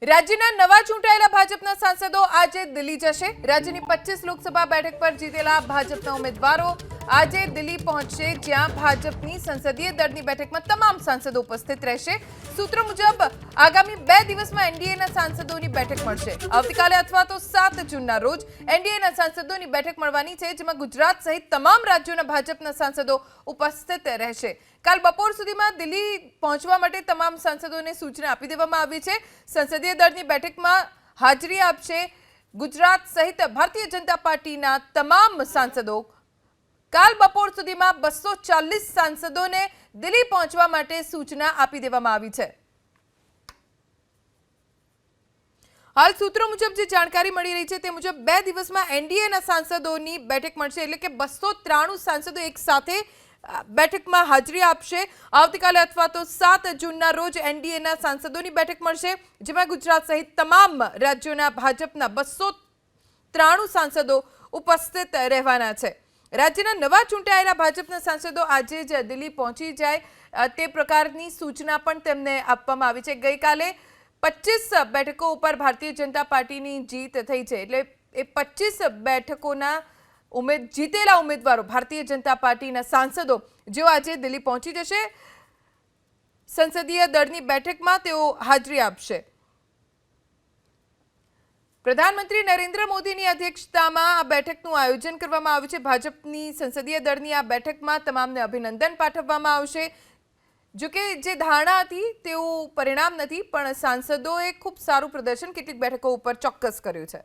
રાજ્યના નવા ચૂંટાયેલા ભાજપના સાંસદો આજે દિલ્હી જશે। રાજ્યની 25 લોકસભા બેઠક પર જીતેલા ભાજપના ઉમેદવારો આજે દિલ્હી પહોંચશે, જ્યાં ભાજપની સંસદીય દળની બેઠકમાં તમામ સાંસદો ઉપસ્થિત રહેશે। સૂત્રો મુજબ આગામી 2 દિવસમાં એનડીએના સાંસદોની બેઠક મળશે। આવતીકાલે અથવા તો 7 જૂનના રોજ એનડીએના સાંસદોની બેઠક મળવાની છે, જેમાં ગુજરાત સહિત તમામ રાજ્યોના ભાજપના સાંસદો ઉપસ્થિત રહેશે। કાલ બપોર સુધીમાં દિલ્હી પહોંચવા માટે તમામ સાંસદોને સૂચના આપી દેવામાં આવી છે। સંસદીય દળની બેઠકમાં હાજરી આપશે ગુજરાત સહિત ભારતીય જનતા પાર્ટીના તમામ સાંસદો। કાલ બપોર સુધીમાં 240 સાંસદોને દિલ્હી પહોંચવા માટે સૂચના આપી દેવામાં આવી છે। હાલ સૂત્રો મુજબ જે જાણકારી મળી રહી છે તે મુજબ 2 દિવસમાં એનડીએના સાંસદોની બેઠક મળશે, એટલે કે 293 સાંસદો એક સાથે બેઠકમાં હાજરી આપશે। આવતીકાલે અથવા તો 7 જૂનના રોજ એનડીએના સાંસદોની બેઠક મળશે, જેમાં ગુજરાત સહિત તમામ રાજ્યોના ભાજપના 293 સાંસદો ઉપસ્થિત રહેવાના છે। રાજ્યના નવા ચૂંટાયેલા ભાજપના સાંસદો આજે જ દિલ્હી પહોંચી જાય તે પ્રકારની સૂચના પણ તેમને આપવામાં આવી છે। ગઈકાલે 25 બેઠકો ઉપર ભારતીય જનતા પાર્ટીની જીત થઈ છે, એટલે એ 25 બેઠકોના જીતેલા ઉમેદવારો ભારતીય જનતા પાર્ટીના સાંસદો જેઓ આજે દિલ્હી પહોંચી જશે, સંસદીય દળની બેઠકમાં તેઓ હાજરી આપશે। પ્રધાનમંત્રી નરેન્દ્ર મોદીની અધ્યક્ષતામાં આ બેઠકનું આયોજન કરવામાં આવ્યું છે। ભાજપની સંસદીય દળની આ બેઠકમાં તમામને અભિનંદન પાઠવવામાં આવશે। જોકે જે ધારણા હતી તેવું પરિણામ નથી, પણ સાંસદોએ ખૂબ સારું પ્રદર્શન કેટલીક બેઠકો ઉપર ચોક્કસ કર્યું છે।